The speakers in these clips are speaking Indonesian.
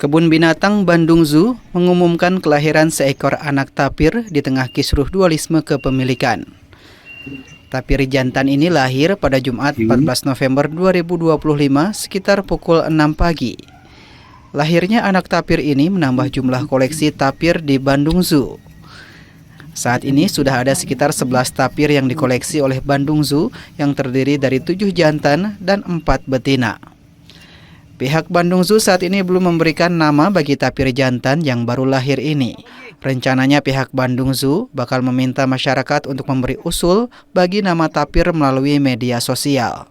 Kebun Binatang Bandung Zoo mengumumkan kelahiran seekor anak tapir di tengah kisruh dualisme kepemilikan. Tapir jantan ini lahir pada Jumat 14 November 2025 sekitar pukul 6 pagi. Lahirnya anak tapir ini menambah jumlah koleksi tapir di Bandung Zoo. Saat ini sudah ada sekitar 11 tapir yang dikoleksi oleh Bandung Zoo yang terdiri dari 7 jantan dan 4 betina. Pihak Bandung Zoo saat ini belum memberikan nama bagi tapir jantan yang baru lahir ini. Rencananya pihak Bandung Zoo bakal meminta masyarakat untuk memberi usul bagi nama tapir melalui media sosial.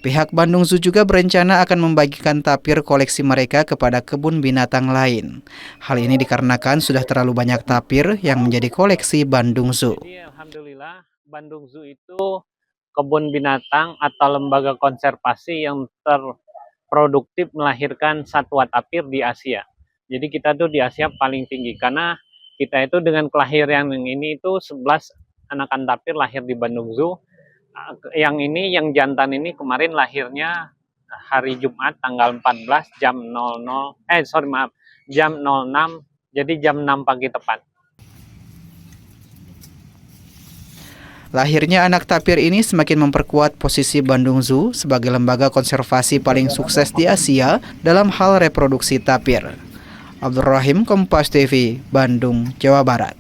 Pihak Bandung Zoo juga berencana akan membagikan tapir koleksi mereka kepada kebun binatang lain. Hal ini dikarenakan sudah terlalu banyak tapir yang menjadi koleksi Bandung Zoo. Jadi, alhamdulillah Bandung Zoo itu kebun binatang atau lembaga konservasi yang terproduktif melahirkan satwa tapir di Asia. Jadi kita tuh di Asia paling tinggi karena kita itu dengan kelahiran yang ini itu 11 anakan tapir lahir di Bandung Zoo. Yang ini, yang jantan ini kemarin lahirnya hari Jumat tanggal 14 jam 06, jadi jam 6 pagi tepat. Lahirnya anak tapir ini semakin memperkuat posisi Bandung Zoo sebagai lembaga konservasi paling sukses di Asia dalam hal reproduksi tapir. Abdul Rahim, Kompas TV, Bandung, Jawa Barat.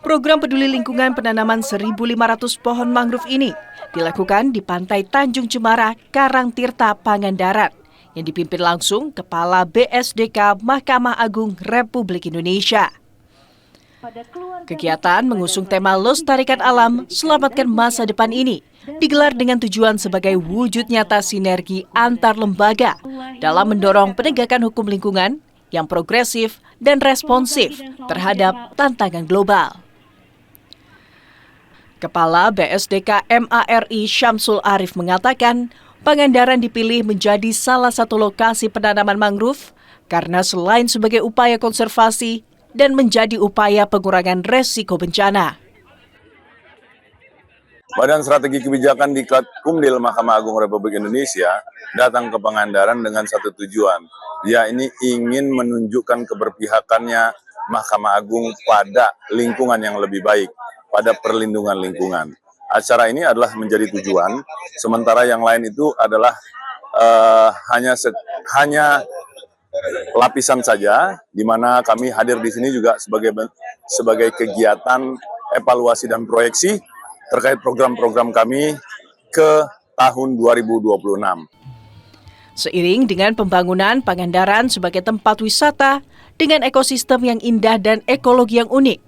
Program peduli lingkungan penanaman 1.500 pohon mangrove ini dilakukan di Pantai Tanjung Cemara, Karangtirta, Pangandaran, yang dipimpin langsung Kepala BSDK Mahkamah Agung Republik Indonesia. Kegiatan mengusung tema Lestarikan Alam, Selamatkan Masa Depan ini digelar dengan tujuan sebagai wujud nyata sinergi antar lembaga dalam mendorong penegakan hukum lingkungan yang progresif dan responsif terhadap tantangan global. Kepala BSDK MARI Syamsul Arif mengatakan, Pangandaran dipilih menjadi salah satu lokasi penanaman mangrove karena selain sebagai upaya konservasi dan menjadi upaya pengurangan resiko bencana. Badan Strategi Kebijakan Diklat Kumdil Mahkamah Agung Republik Indonesia datang ke Pangandaran dengan satu tujuan. Dia ini ingin menunjukkan keberpihakannya Mahkamah Agung pada lingkungan yang lebih baik, pada perlindungan lingkungan. Acara ini adalah menjadi tujuan, sementara yang lain itu adalah hanya lapisan saja, di mana kami hadir di sini juga sebagai kegiatan evaluasi dan proyeksi terkait program-program kami ke tahun 2026. Seiring dengan pembangunan Pangandaran sebagai tempat wisata dengan ekosistem yang indah dan ekologi yang unik,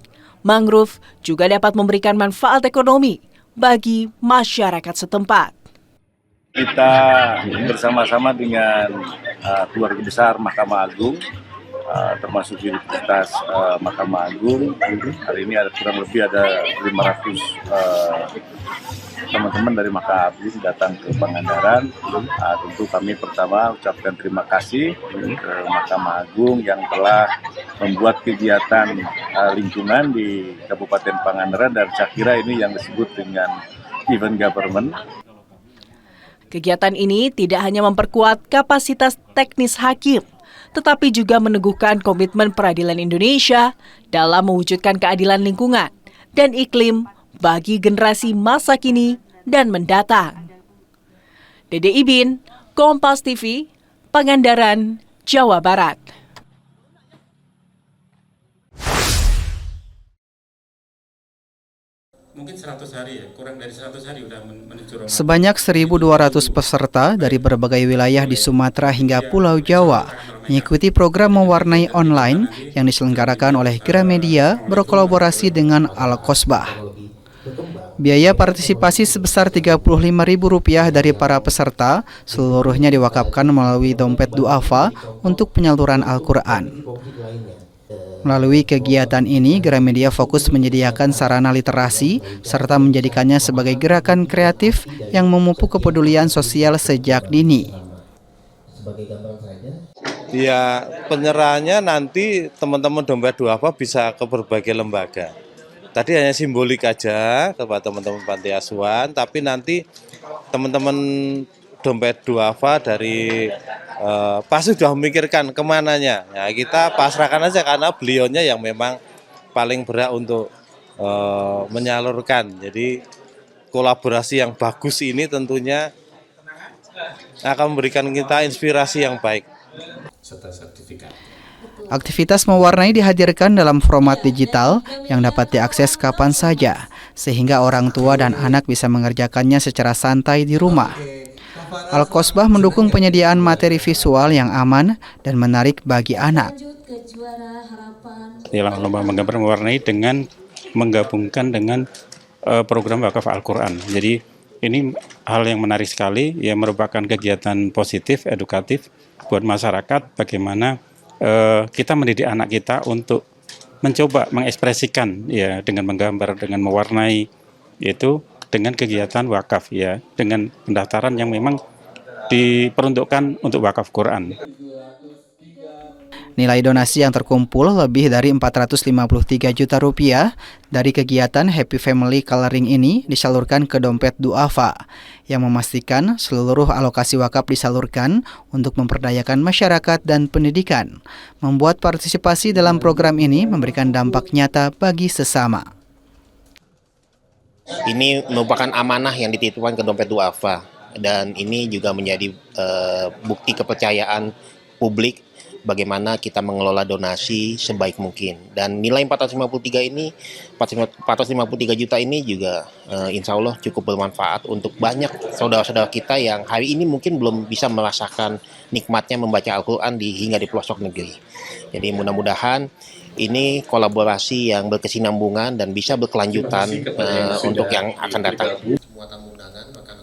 mangrove juga dapat memberikan manfaat ekonomi bagi masyarakat setempat. Kita bersama-sama dengan keluarga besar Mahkamah Agung, termasuk Universitas Mahkamah Agung. Hari ini ada kurang lebih ada 500 teman-teman dari Mahkamah Agung datang ke Pangandaran. Tentu kami pertama ucapkan terima kasih ke Mahkamah Agung yang telah membuat kegiatan lingkungan di Kabupaten Pangandaran, dan saya kira ini yang disebut dengan event government. Kegiatan ini tidak hanya memperkuat kapasitas teknis hakim, tetapi juga meneguhkan komitmen peradilan Indonesia dalam mewujudkan keadilan lingkungan dan iklim bagi generasi masa kini dan mendatang. Dede Ibin, Kompas TV, Pangandaran, Jawa Barat. Mungkin 100 hari ya, kurang dari 100 hari udah menuju Ramadan. Sebanyak 1.200 peserta dari berbagai wilayah di Sumatera hingga Pulau Jawa mengikuti program mewarnai online yang diselenggarakan oleh Gramedia berkolaborasi dengan Al-Kosbah. Biaya partisipasi sebesar Rp35.000 dari para peserta, seluruhnya diwakafkan melalui dompet duafa untuk penyaluran Al-Quran. Melalui kegiatan ini, Gramedia fokus menyediakan sarana literasi serta menjadikannya sebagai gerakan kreatif yang memupuk kepedulian sosial sejak dini. Ya, penyerahannya nanti teman-teman dompet duafa bisa ke berbagai lembaga. Tadi hanya simbolik aja kepada teman-teman panti asuhan, tapi nanti teman-teman dompet duafa dari pasti sudah memikirkan kemananya. Ya, kita pasrahkan aja karena beliaunya yang memang paling berhak untuk menyalurkan. Jadi kolaborasi yang bagus ini tentunya akan memberikan kita inspirasi yang baik. Serta sertifikat. Aktivitas mewarnai dihadirkan dalam format digital yang dapat diakses kapan saja, sehingga orang tua dan anak bisa mengerjakannya secara santai di rumah. Al-Kosbah mendukung penyediaan materi visual yang aman dan menarik bagi anak. Ialah lomba menggambar mewarnai dengan menggabungkan dengan program wakaf Al-Quran. Jadi ini hal yang menarik sekali, yang merupakan kegiatan positif, edukatif buat masyarakat, bagaimana kita mendidik anak kita untuk mencoba mengekspresikan ya dengan menggambar, dengan mewarnai, yaitu dengan kegiatan wakaf ya, dengan pendaftaran yang memang diperuntukkan untuk wakaf Quran. Nilai donasi yang terkumpul lebih dari 453 juta rupiah dari kegiatan Happy Family Coloring ini disalurkan ke dompet duafa, yang memastikan seluruh alokasi wakaf disalurkan untuk memperdayakan masyarakat dan pendidikan. Membuat partisipasi dalam program ini memberikan dampak nyata bagi sesama. Ini merupakan amanah yang dititipkan ke dompet duafa, dan ini juga menjadi bukti kepercayaan publik bagaimana kita mengelola donasi sebaik mungkin. Dan nilai 453 juta ini juga insya Allah cukup bermanfaat untuk banyak saudara-saudara kita yang hari ini mungkin belum bisa merasakan nikmatnya membaca Al-Quran hingga di pelosok negeri. Jadi mudah-mudahan ini kolaborasi yang berkesinambungan dan bisa berkelanjutan untuk yang akan datang.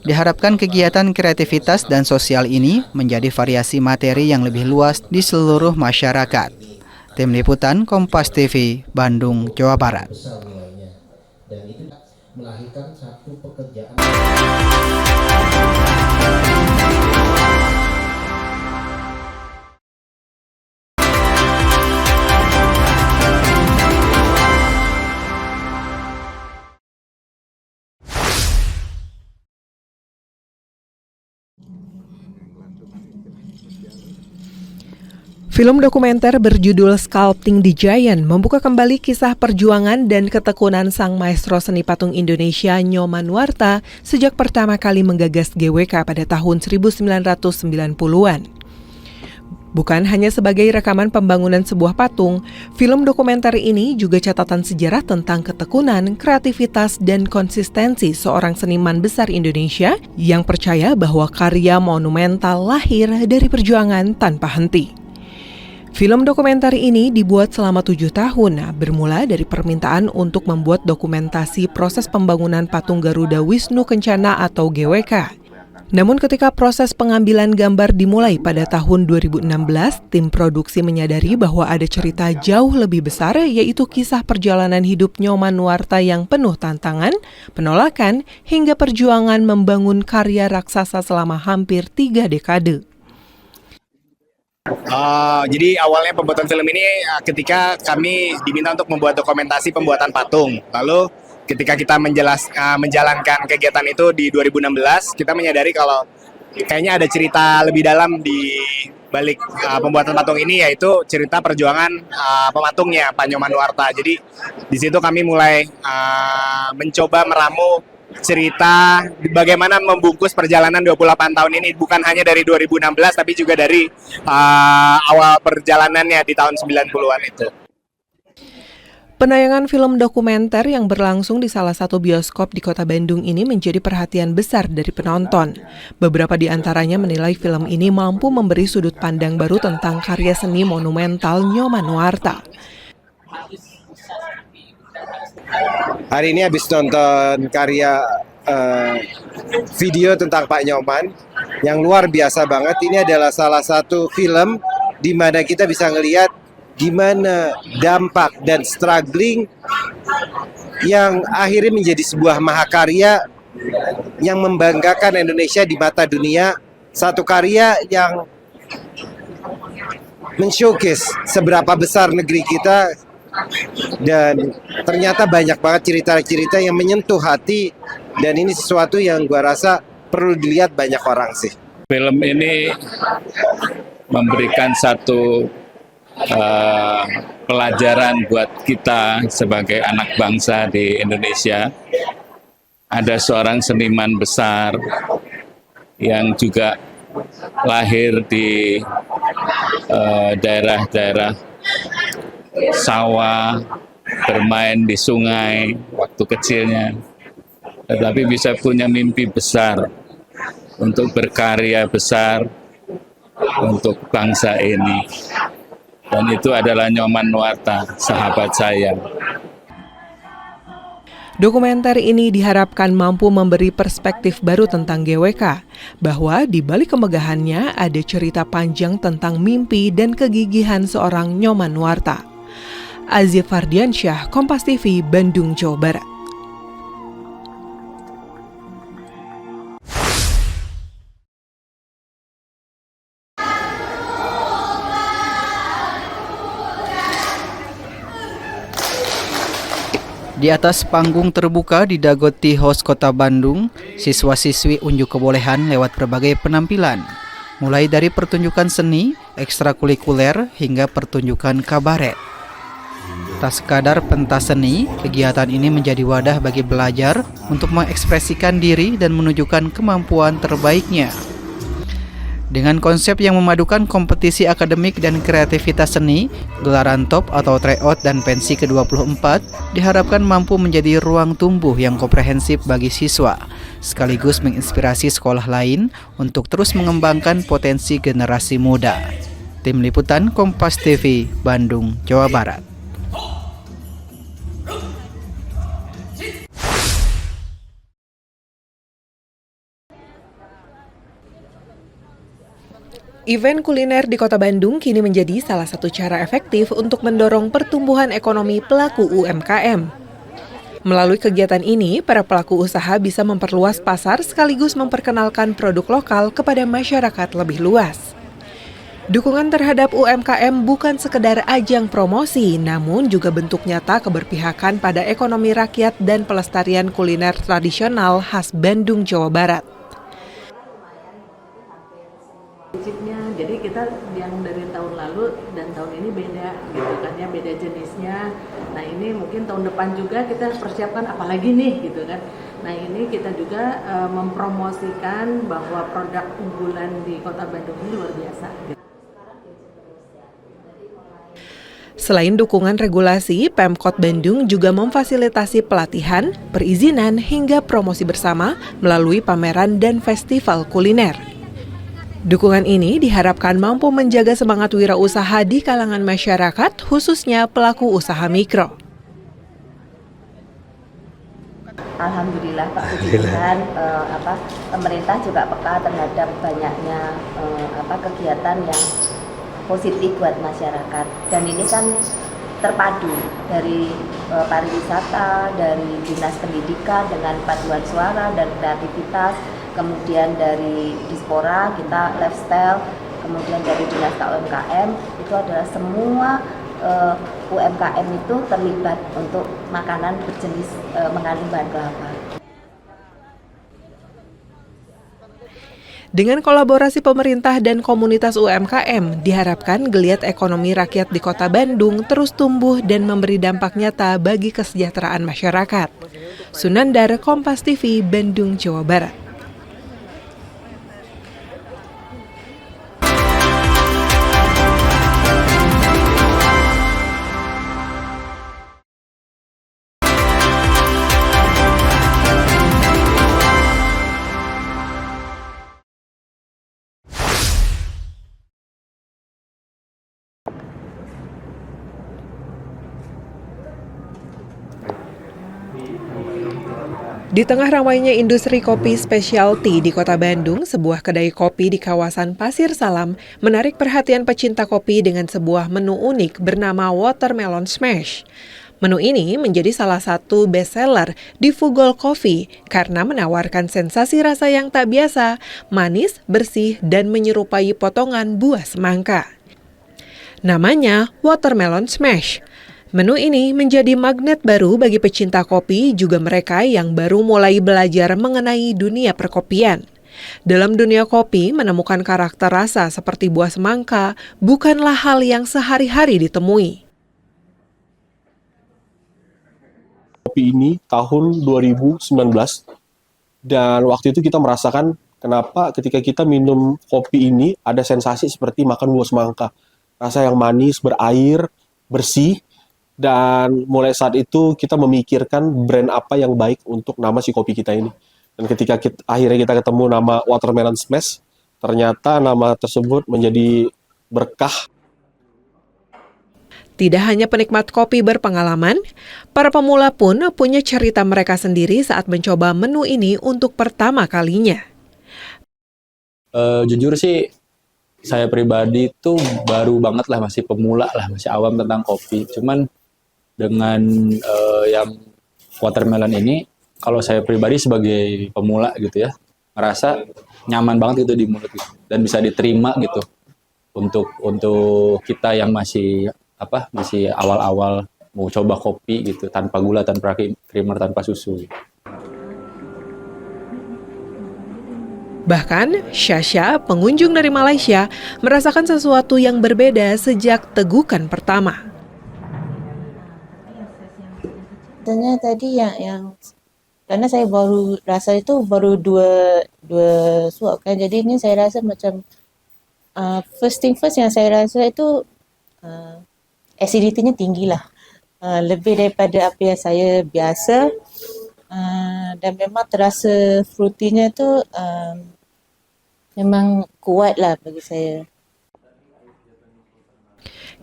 Diharapkan kegiatan kreativitas dan sosial ini menjadi variasi materi yang lebih luas di seluruh masyarakat. Tim Liputan Kompas TV, Bandung, Jawa Barat. Film dokumenter berjudul Sculpting the Giant membuka kembali kisah perjuangan dan ketekunan sang maestro seni patung Indonesia Nyoman Nuarta sejak pertama kali menggagas GWK pada tahun 1990-an. Bukan hanya sebagai rekaman pembangunan sebuah patung, film dokumenter ini juga catatan sejarah tentang ketekunan, kreativitas, dan konsistensi seorang seniman besar Indonesia yang percaya bahwa karya monumental lahir dari perjuangan tanpa henti. Film dokumenter ini dibuat selama 7 tahun, bermula dari permintaan untuk membuat dokumentasi proses pembangunan patung Garuda Wisnu Kencana atau GWK. Namun ketika proses pengambilan gambar dimulai pada tahun 2016, tim produksi menyadari bahwa ada cerita jauh lebih besar, yaitu kisah perjalanan hidup Nyoman Nuarta yang penuh tantangan, penolakan, hingga perjuangan membangun karya raksasa selama hampir 3 dekade. Jadi awalnya pembuatan film ini ketika kami diminta untuk membuat dokumentasi pembuatan patung. Lalu ketika kita menjalankan kegiatan itu di 2016, kita menyadari kalau kayaknya ada cerita lebih dalam di balik pembuatan patung ini, yaitu cerita perjuangan pematungnya Pak Nyoman Nuarta. Jadi di situ kami mulai mencoba meramu cerita bagaimana membungkus perjalanan 28 tahun ini, bukan hanya dari 2016 tapi juga dari awal perjalanannya di tahun 90-an itu. Penayangan film dokumenter yang berlangsung di salah satu bioskop di Kota Bandung ini menjadi perhatian besar dari penonton. Beberapa di antaranya menilai film ini mampu memberi sudut pandang baru tentang karya seni monumental Nyoman Nuarta. Hari ini habis nonton karya video tentang Pak Nyoman yang luar biasa banget. Ini adalah salah satu film di mana kita bisa ngelihat gimana dampak dan struggling yang akhirnya menjadi sebuah mahakarya yang membanggakan Indonesia di mata dunia. Satu karya yang men-showcase seberapa besar negeri kita Dan ternyata banyak banget cerita-cerita yang menyentuh hati, dan ini sesuatu yang gua rasa perlu dilihat banyak orang sih. Film ini memberikan satu pelajaran buat kita sebagai anak bangsa di Indonesia. Ada seorang seniman besar yang juga lahir di daerah-daerah sawah, bermain di sungai waktu kecilnya, tetapi bisa punya mimpi besar untuk berkarya besar untuk bangsa ini. Dan itu adalah Nyoman Nuarta, sahabat saya. Dokumenter ini diharapkan mampu memberi perspektif baru tentang GWK, bahwa di balik kemegahannya ada cerita panjang tentang mimpi dan kegigihan seorang Nyoman Nuarta. Azif Fardiansyah, Kompas TV, Bandung, Jawa Barat. Di atas panggung terbuka di Dago Tea House Kota Bandung, siswa-siswi unjuk kebolehan lewat berbagai penampilan, mulai dari pertunjukan seni, ekstrakurikuler, hingga pertunjukan kabaret. Tak sekadar pentas seni, kegiatan ini menjadi wadah bagi belajar untuk mengekspresikan diri dan menunjukkan kemampuan terbaiknya. Dengan konsep yang memadukan kompetisi akademik dan kreativitas seni, gelaran top atau tryout dan pensi ke-24 diharapkan mampu menjadi ruang tumbuh yang komprehensif bagi siswa, sekaligus menginspirasi sekolah lain untuk terus mengembangkan potensi generasi muda. Tim Liputan Kompas TV, Bandung, Jawa Barat. Event kuliner di Kota Bandung kini menjadi salah satu cara efektif untuk mendorong pertumbuhan ekonomi pelaku UMKM. Melalui kegiatan ini, para pelaku usaha bisa memperluas pasar sekaligus memperkenalkan produk lokal kepada masyarakat lebih luas. Dukungan terhadap UMKM bukan sekedar ajang promosi, namun juga bentuk nyata keberpihakan pada ekonomi rakyat dan pelestarian kuliner tradisional khas Bandung, Jawa Barat. Jadi kita yang dari tahun lalu dan tahun ini beda gitu kan ya, beda jenisnya. Nah ini mungkin tahun depan juga kita persiapkan apalagi nih gitu kan. Nah ini kita juga mempromosikan bahwa produk unggulan di Kota Bandung ini luar biasa gitu. Selain dukungan regulasi, Pemkot Bandung juga memfasilitasi pelatihan, perizinan hingga promosi bersama melalui pameran dan festival kuliner. Dukungan ini diharapkan mampu menjaga semangat wirausaha di kalangan masyarakat, khususnya pelaku usaha mikro. Alhamdulillah Pak Puji Tuhan, pemerintah juga peka terhadap banyaknya kegiatan yang positif buat masyarakat. Dan ini kan terpadu dari pariwisata, dari dinas pendidikan dengan paduan suara dan kreativitas. Kemudian dari Dispora kita lifestyle, kemudian dari Dinas UMKM itu adalah semua UMKM itu terlibat untuk makanan berjenis mengandung bahan kelapa. Dengan kolaborasi pemerintah dan komunitas UMKM, diharapkan geliat ekonomi rakyat di Kota Bandung terus tumbuh dan memberi dampak nyata bagi kesejahteraan masyarakat. Sunandar, Kompas TV, Bandung, Jawa Barat. Di tengah ramainya industri kopi specialty di Kota Bandung, sebuah kedai kopi di kawasan Pasir Salam menarik perhatian pecinta kopi dengan sebuah menu unik bernama Watermelon Smash. Menu ini menjadi salah satu bestseller di Fugol Coffee karena menawarkan sensasi rasa yang tak biasa, manis, bersih, dan menyerupai potongan buah semangka. Namanya Watermelon Smash. Menu ini menjadi magnet baru bagi pecinta kopi, juga mereka yang baru mulai belajar mengenai dunia perkopian. Dalam dunia kopi, menemukan karakter rasa seperti buah semangka bukanlah hal yang sehari-hari ditemui. Kopi ini tahun 2019, dan waktu itu kita merasakan kenapa ketika kita minum kopi ini ada sensasi seperti makan buah semangka. Rasa yang manis, berair, bersih, dan mulai saat itu kita memikirkan brand apa yang baik untuk nama si kopi kita ini. Dan ketika akhirnya kita ketemu nama Watermelon Smash, ternyata nama tersebut menjadi berkah. Tidak hanya penikmat kopi berpengalaman, para pemula pun punya cerita mereka sendiri saat mencoba menu ini untuk pertama kalinya. Jujur sih, saya pribadi itu baru banget lah, masih pemula lah, masih awam tentang kopi. Cuman dengan yang watermelon ini, kalau saya pribadi sebagai pemula gitu ya, ngerasa nyaman banget itu di mulut gitu, dan bisa diterima gitu untuk kita yang masih awal-awal mau coba kopi gitu, tanpa gula, tanpa creamer, tanpa susu. Bahkan, Syasha, pengunjung dari Malaysia, merasakan sesuatu yang berbeda sejak tegukan pertama. Sebenarnya tadi yang karena saya baru rasa itu baru dua suap kan, jadi ini saya rasa macam first thing first yang saya rasa itu acidity-nya tinggi lah, lebih daripada apa yang saya biasa, dan memang terasa fruity-nya tu memang kuat lah bagi saya.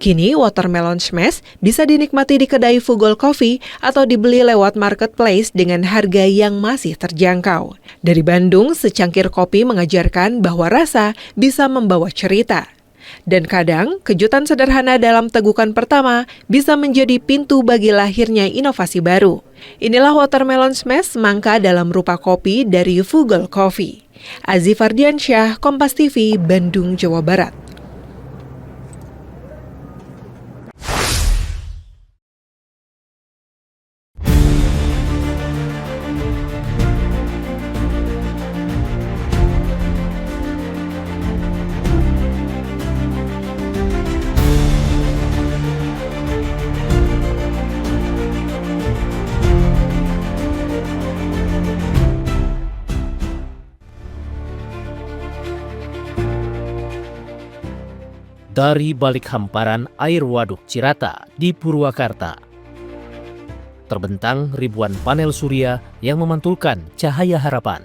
Kini, Watermelon Smash bisa dinikmati di kedai Fugol Coffee atau dibeli lewat marketplace dengan harga yang masih terjangkau. Dari Bandung, secangkir kopi mengajarkan bahwa rasa bisa membawa cerita. Dan kadang, kejutan sederhana dalam tegukan pertama bisa menjadi pintu bagi lahirnya inovasi baru. Inilah Watermelon Smash semangka dalam rupa kopi dari Fugol Coffee. Aziz Fardiansyah, Kompas TV, Bandung, Jawa Barat. Dari balik hamparan air waduk Cirata di Purwakarta, terbentang ribuan panel surya yang memantulkan cahaya harapan.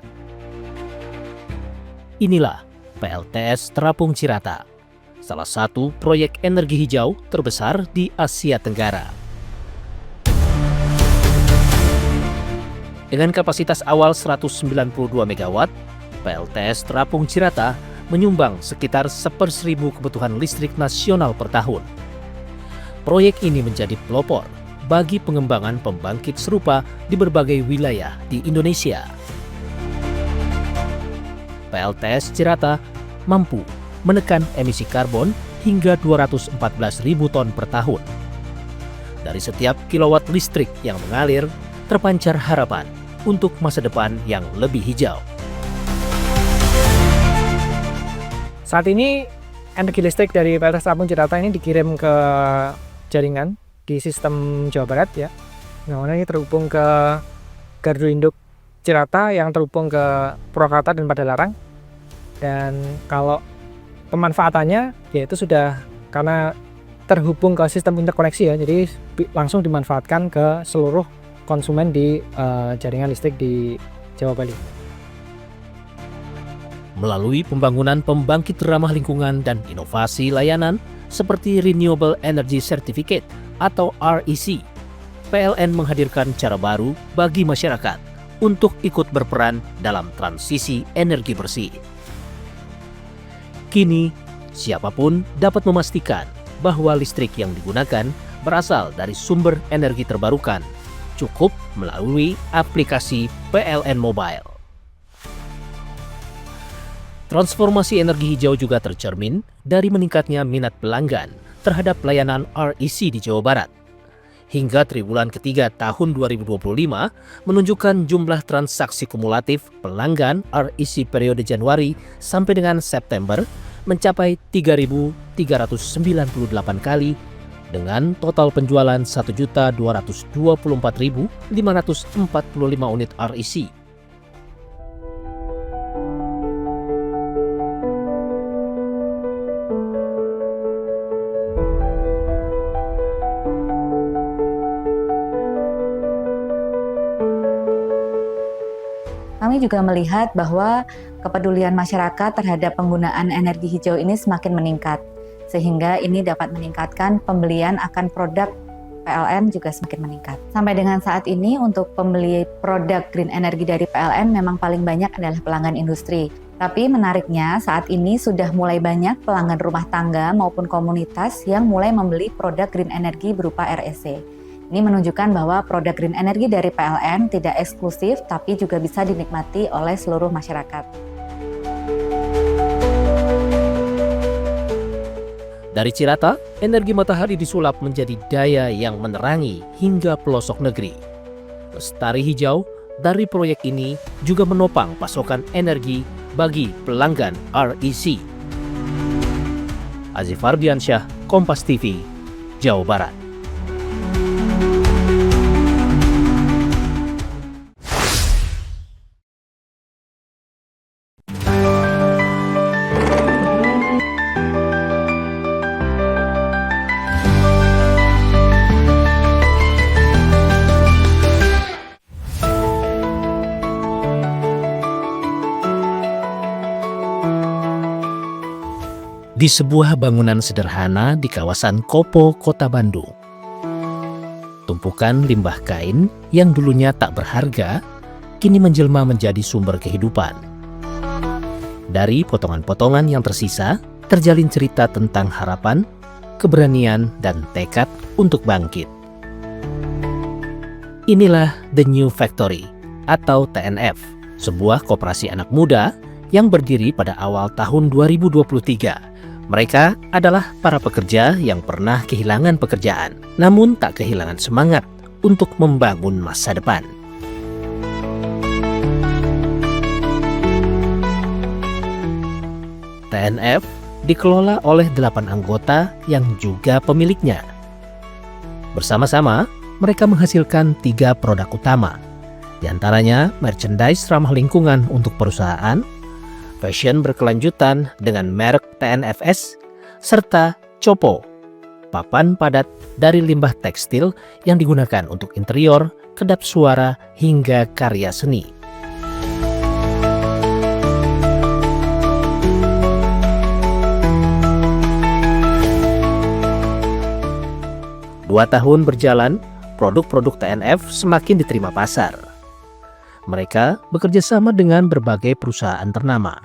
Inilah PLTS Terapung Cirata, salah satu proyek energi hijau terbesar di Asia Tenggara. Dengan kapasitas awal 192 MW, PLTS Terapung Cirata menyumbang sekitar 1/1000 kebutuhan listrik nasional per tahun. Proyek ini menjadi pelopor bagi pengembangan pembangkit serupa di berbagai wilayah di Indonesia. PLTS Cirata mampu menekan emisi karbon hingga 214.000 ton per tahun. Dari setiap kilowatt listrik yang mengalir, terpancar harapan untuk masa depan yang lebih hijau. Saat ini energi listrik dari PLTS Terapung Cirata ini dikirim ke jaringan di sistem Jawa Barat ya. Nah, ini terhubung ke gardu induk Cirata yang terhubung ke Purwakarta dan Padalarang. Dan kalau pemanfaatannya yaitu sudah karena terhubung ke sistem interkoneksi ya, jadi langsung dimanfaatkan ke seluruh konsumen di jaringan listrik di Jawa Bali. Melalui pembangunan pembangkit ramah lingkungan dan inovasi layanan seperti Renewable Energy Certificate atau REC, PLN menghadirkan cara baru bagi masyarakat untuk ikut berperan dalam transisi energi bersih. Kini, siapapun dapat memastikan bahwa listrik yang digunakan berasal dari sumber energi terbarukan, cukup melalui aplikasi PLN Mobile. Transformasi energi hijau juga tercermin dari meningkatnya minat pelanggan terhadap layanan REC di Jawa Barat. hingga triwulan ketiga tahun 2025 menunjukkan jumlah transaksi kumulatif pelanggan REC periode Januari sampai dengan September mencapai 3.398 kali dengan total penjualan 1.224.545 unit REC. Kami juga melihat bahwa kepedulian masyarakat terhadap penggunaan energi hijau ini semakin meningkat, sehingga ini dapat meningkatkan pembelian akan produk PLN juga semakin meningkat. Sampai dengan saat ini untuk pembeli produk green energy dari PLN memang paling banyak adalah pelanggan industri. Tapi menariknya saat ini sudah mulai banyak pelanggan rumah tangga maupun komunitas yang mulai membeli produk green energy berupa REC. Ini menunjukkan bahwa produk green energy dari PLN tidak eksklusif tapi juga bisa dinikmati oleh seluruh masyarakat. Dari Cirata, energi matahari disulap menjadi daya yang menerangi hingga pelosok negeri. Lestari Hijau dari proyek ini juga menopang pasokan energi bagi pelanggan REC. Azif Ardiansyah, Kompas TV, Jawa Barat. Di sebuah bangunan sederhana di kawasan Kopo, Kota Bandung. Tumpukan limbah kain yang dulunya tak berharga, kini menjelma menjadi sumber kehidupan. Dari potongan-potongan yang tersisa, terjalin cerita tentang harapan, keberanian, dan tekad untuk bangkit. Inilah The New Factory atau TNF, sebuah koperasi anak muda yang berdiri pada awal tahun 2023. Mereka adalah para pekerja yang pernah kehilangan pekerjaan, namun tak kehilangan semangat untuk membangun masa depan. TNF dikelola oleh 8 anggota yang juga pemiliknya. Bersama-sama, mereka menghasilkan 3 produk utama, di antaranya merchandise ramah lingkungan untuk perusahaan, fashion berkelanjutan dengan merek TNFS, serta Copo, papan padat dari limbah tekstil yang digunakan untuk interior, kedap suara, hingga karya seni. Dua tahun berjalan, produk-produk TNF semakin diterima pasar. Mereka bekerja sama dengan berbagai perusahaan ternama.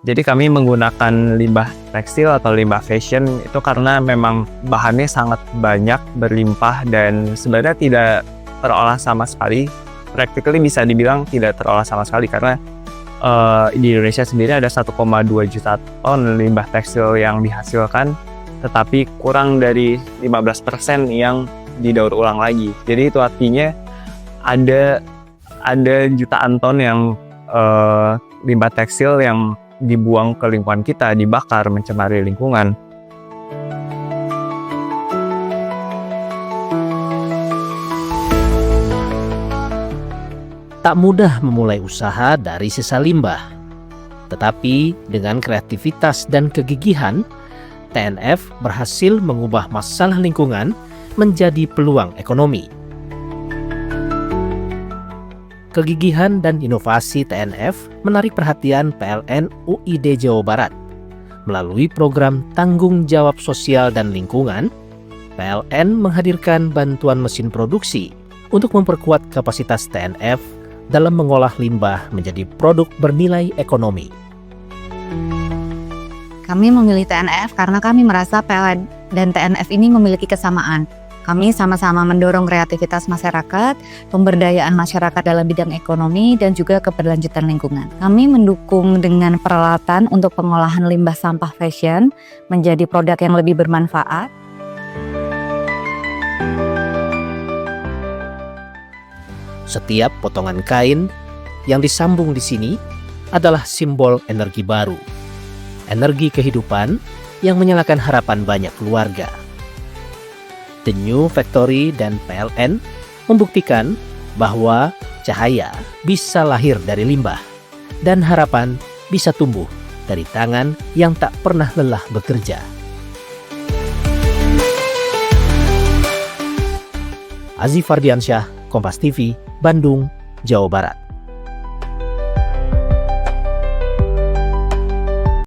Jadi kami menggunakan limbah tekstil atau limbah fashion itu karena memang bahannya sangat banyak, berlimpah, dan sebenarnya tidak terolah sama sekali. Practically bisa dibilang tidak terolah sama sekali karena di Indonesia sendiri ada 1,2 juta ton limbah tekstil yang dihasilkan, tetapi kurang dari 15% yang didaur ulang lagi. Jadi itu artinya ada jutaan ton yang limbah tekstil yang dibuang ke lingkungan kita, dibakar, mencemari lingkungan. Tak mudah memulai usaha dari sisa limbah. Tetapi dengan kreativitas dan kegigihan, TNF berhasil mengubah masalah lingkungan menjadi peluang ekonomi. Kegigihan dan inovasi TNF menarik perhatian PLN UID Jawa Barat. Melalui program Tanggung Jawab Sosial dan Lingkungan, PLN menghadirkan bantuan mesin produksi untuk memperkuat kapasitas TNF dalam mengolah limbah menjadi produk bernilai ekonomi. Kami memilih TNF karena kami merasa PLN dan TNF ini memiliki kesamaan. Kami sama-sama mendorong kreativitas masyarakat, pemberdayaan masyarakat dalam bidang ekonomi, dan juga keberlanjutan lingkungan. Kami mendukung dengan peralatan untuk pengolahan limbah sampah fashion menjadi produk yang lebih bermanfaat. Setiap potongan kain yang disambung di sini adalah simbol energi baru, energi kehidupan yang menyalakan harapan banyak keluarga. The New Factory dan PLN membuktikan bahwa cahaya bisa lahir dari limbah dan harapan bisa tumbuh dari tangan yang tak pernah lelah bekerja. Aziz Fardiansyah, Kompas TV, Bandung, Jawa Barat.